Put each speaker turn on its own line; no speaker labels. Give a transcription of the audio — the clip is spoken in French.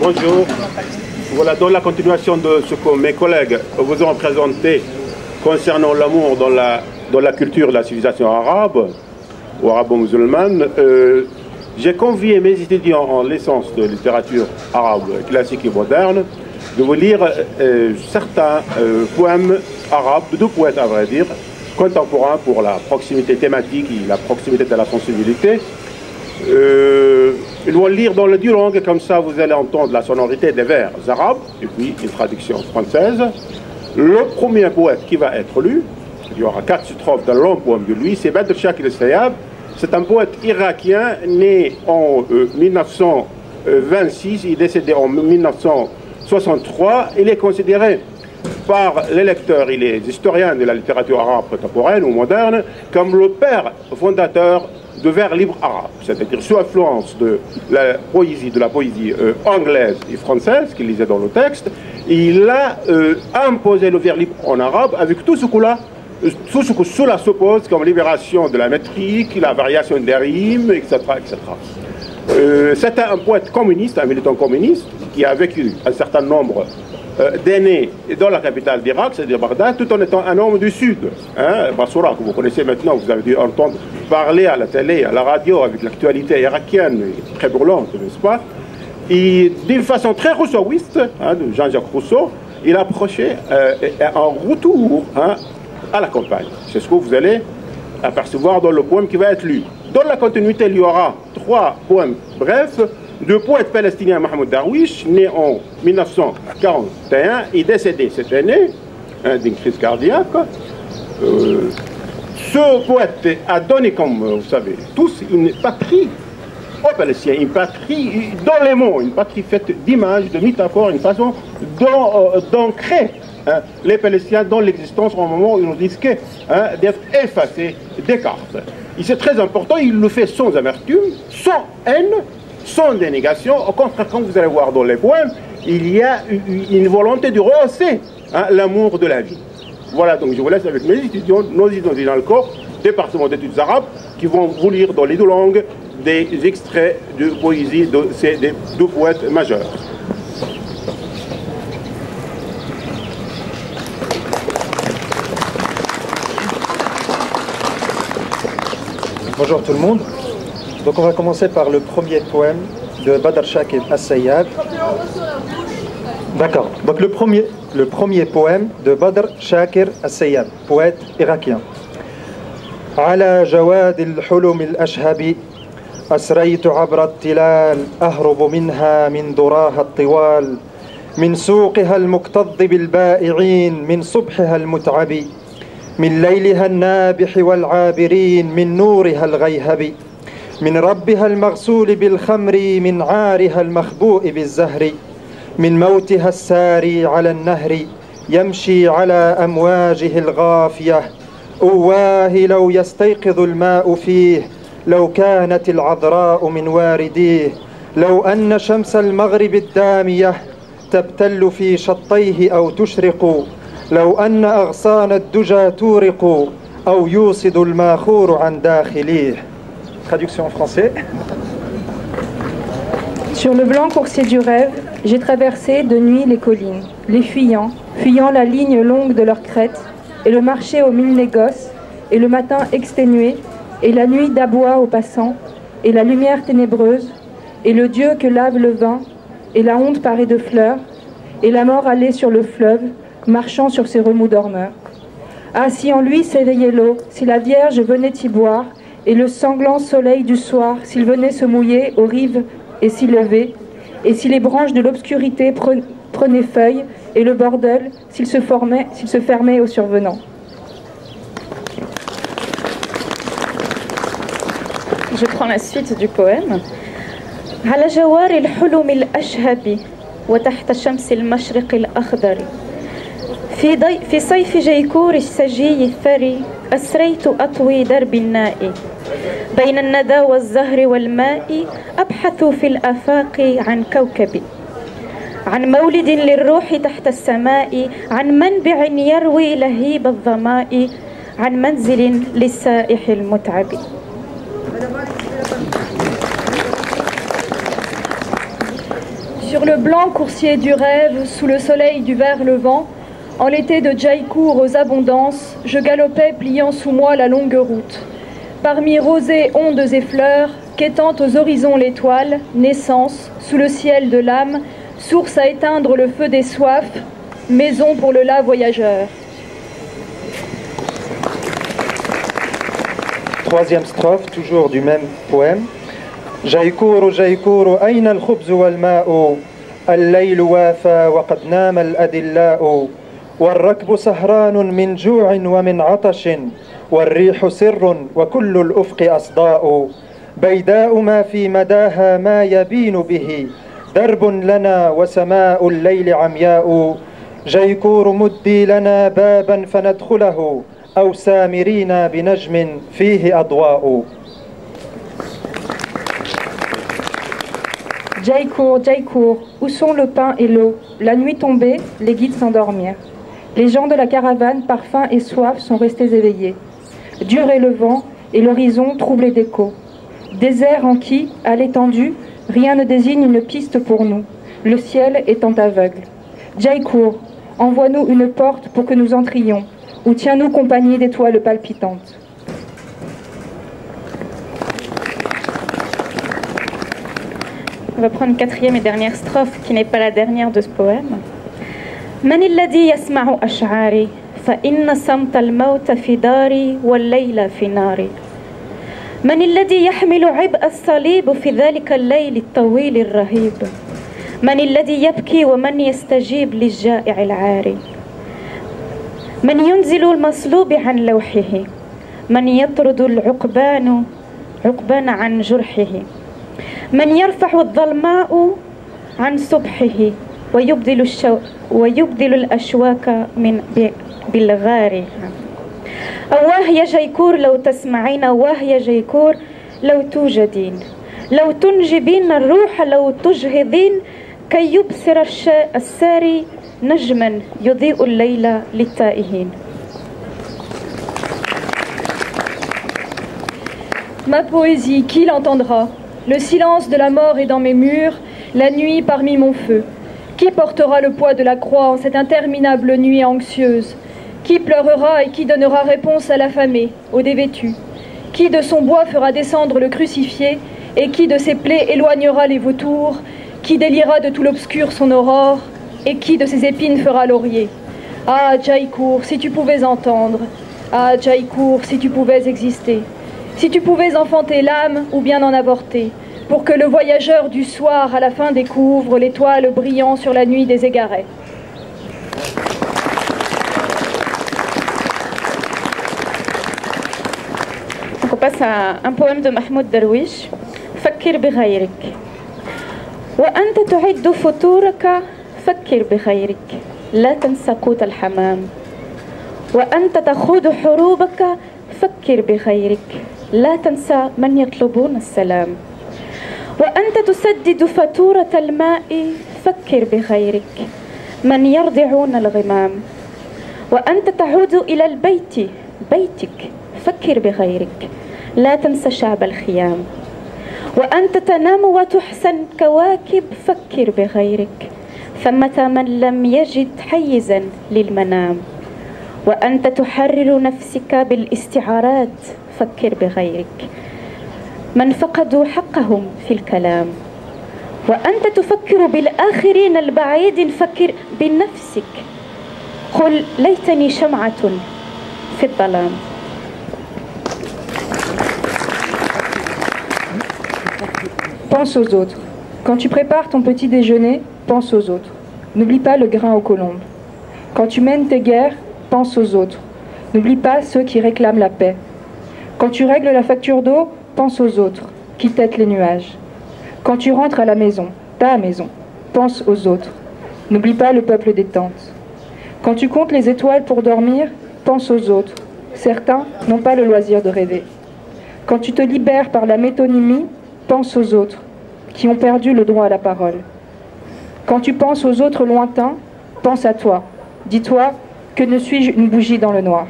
Bonjour. Voilà, dans la continuation de ce que mes collègues vous ont présenté concernant l'amour dans la culture de la civilisation arabe ou arabo-musulmane, j'ai convié mes étudiants en licence de littérature arabe classique et moderne de vous lire certains poèmes arabes, deux poètes à vrai dire, contemporains pour la proximité thématique et la proximité de la sensibilité. Ils vont lire dans les deux langues, comme ça vous allez entendre la sonorité des vers arabes et puis une traduction française. Le premier poète qui va être lu, il y aura 4 strophes d'un long poème de lui, c'est Badr Shakir al-Sayyab. C'est un poète irakien né en 1926, il est décédé en 1963. Il est considéré par les lecteurs et les historiens de la littérature arabe contemporaine ou moderne comme le père fondateur de vers libres arabes, c'est-à-dire sous influence de la poésie anglaise et française qu'il lisait dans le texte, il a imposé le vers libre en arabe avec tout ce que cela suppose comme libération de la métrique, la variation des rimes, etc. etc. C'était un poète communiste, un militant communiste, qui a vécu un certain nombre d'années dans la capitale d'Irak, c'est-à-dire Bagdad, tout en étant un homme du Sud. Bassoura, que vous connaissez maintenant, vous avez dû entendre parler à la télé, à la radio, avec l'actualité irakienne, très brûlante, n'est-ce pas? Et d'une façon très rousseauiste, de Jean-Jacques Rousseau, il approchait en retour à la campagne. C'est ce que vous allez apercevoir dans le poème qui va être lu. Dans la continuité, il y aura 3 poèmes brefs du poète palestinien Mahmoud Darwish, né en 1941 et décédé cette année d'une crise cardiaque. Ce poète a donné, comme vous savez tous, une patrie aux Palestiniens, une patrie dans les mots, une patrie faite d'images, de métaphores, une façon d'ancrer les Palestiniens dans l'existence au moment où ils risquaient d'être effacés des cartes. Et c'est très important, il le fait sans amertume, sans haine, sans dénégation. Au contraire, comme vous allez voir dans les poèmes, il y a une volonté de rehausser l'amour de la vie. Voilà, donc je vous laisse avec mes étudiants, nos étudiants dans le corps, département d'études arabes, qui vont vous lire dans les deux langues des extraits de poésie de ces deux poètes majeurs.
Bonjour tout le monde. Donc on va commencer par le premier poème de Badr Shakir al-Sayyab. D'accord. Donc le premier poème de Badr Shakir al-Sayyab, poète irakien. على جواد الحلم الأشهب أسريت عبر التلال أهرب منها من دراها الطوال من سوقها المكتظ بالبائعين من صبحها المتعب من ليلها النابح والعابرين من نورها الغيهب من ربها المغسول بالخمر من عارها المخبوء بالزهر من موتها الساري على النهر يمشي على أمواجه الغافية أواه لو يستيقظ الماء فيه لو كانت العذراء من وارديه لو أن شمس المغرب الدامية تبتل في شطيه أو تشرق لو أن أغصان الدجى تورق أو يوصد الماخور عن داخليه. Traduction en français.
Sur le blanc coursier du rêve, j'ai traversé de nuit les collines, les fuyant la ligne longue de leurs crêtes, et le marché aux 1000 négoces, et le matin exténué, et la nuit d'abois aux passants, et la lumière ténébreuse, et le Dieu que lave le vin, et la honte parée de fleurs, et la mort allait sur le fleuve, marchant sur ses remous dormeurs. Ah, si en lui s'éveillait l'eau, si la Vierge venait y boire, et le sanglant soleil du soir, s'il venait se mouiller aux rives et s'y lever, et si les branches de l'obscurité prenaient feuille, et le bordel, s'il se fermait aux survenants.
Je prends la suite du poème. على جوار الحلم الأشهب وتحت شمس المشرق الأخضر في صيف جيكور السجي الثري أسريت أطوي درب الناء بين الندى والزهر والماء أبحث في الآفاق عن كوكب عن مولد للروح تحت السماء عن منبع يروي لهيب الظماء عن منزل للسائح المتعب. Sur
Sur le blanc coursier du rêve, sous le soleil du vert levant, en l'été de Jaïkour aux abondances, je galopais pliant sous moi la longue route. Parmi rosées, ondes et fleurs, quêtant aux horizons l'étoile, naissance, sous le ciel de l'âme, source à éteindre le feu des soifs, maison pour le las voyageur.
Troisième strophe, toujours du même poème. جيكور جيكور أين الخبز والماء الليل وافى وقد نام الأدلاء والركب سهران من جوع ومن عطش والريح سر وكل الأفق أصداء بيداء ما في مداها ما يبين به درب لنا وسماء الليل عمياء جيكور مدي لنا بابا فندخله أو سامرين بنجم فيه أضواء.
Jaïkour, Jaïkour, où sont le pain et l'eau? La nuit tombée, les guides s'endormirent. Les gens de la caravane, par faim et soif, sont restés éveillés. Dur est le vent et l'horizon troublé d'échos. Désert en qui, à l'étendue, rien ne désigne une piste pour nous, le ciel étant aveugle. Jaïkour, envoie-nous une porte pour que nous entrions, ou tiens-nous compagnie d'étoiles palpitantes.
On va prendre une quatrième et dernière strophe qui n'est pas la dernière de ce poème. من الذي يسمع أشعاري فإن صمت الموت في داري والليل في ناري من الذي يحمل عبء الصليب في ذلك الليل الطويل الرهيب من الذي يبكي ومن يستجيب للجائع العاري من ينزل المصلوب عن لوحه من يطرد العقبان عن جرحه من يرفع الظلماء عن صبحه ويبدل الأشواك بالغار. أواه يا جيكور لو تسمعين أواه يا جيكور لو توجدين لو تنجبين الروح لو تجهضين كي يبصر الساري نجما يضيء الليل للتائهين.
Ma poésie, qui l'entendra? Le silence de la mort est dans mes murs, la nuit parmi mon feu. Qui portera le poids de la croix en cette interminable nuit anxieuse? Qui pleurera et qui donnera réponse à l'affamé, au dévêtu? Qui de son bois fera descendre le crucifié et qui de ses plaies éloignera les vautours? Qui déliera de tout l'obscur son aurore et qui de ses épines fera laurier? Ah, Jaïkour, si tu pouvais entendre! Ah, Jaïkour, si tu pouvais exister! Si tu pouvais enfanter l'âme ou bien en avorter, pour que le voyageur du soir à la fin découvre l'étoile brillant sur la nuit des égarés.
Donc on passe à un poème de Mahmoud Darwish, فكر بغيرك وأنت تعد فطورك فكر بغيرك لا تنسى قوت الحمام وأنت تخوض حروبك فكر بغيرك لا تنسى من يطلبون السلام وأنت تسدد فاتورة الماء فكر بغيرك من يرضعون الغمام وأنت تعود إلى البيت بيتك فكر بغيرك لا تنسى شعب الخيام وأنت تنام وتحسن كواكب فكر بغيرك ثمة من لم يجد حيزا للمنام وأنت تحرر نفسك بالاستعارات فكر بغيرك من فقدوا حقهم في الكلام وأنت تفكر بالآخرين البعيد فكر بنفسك قل ليتني شمعة في الظلام.
Pense aux autres. Quand tu prépares ton petit déjeuner, pense aux autres. N'oublie pas le grain aux colombes. Quand tu mènes tes guerres, pense aux autres. N'oublie pas ceux qui réclament la paix. Quand tu règles la facture d'eau, pense aux autres, qui têtent les nuages. Quand tu rentres à la maison, ta maison, pense aux autres. N'oublie pas le peuple des tentes. Quand tu comptes les étoiles pour dormir, pense aux autres. Certains n'ont pas le loisir de rêver. Quand tu te libères par la métonymie, pense aux autres, qui ont perdu le droit à la parole. Quand tu penses aux autres lointains, pense à toi. Dis-toi que ne suis-je une bougie dans le noir.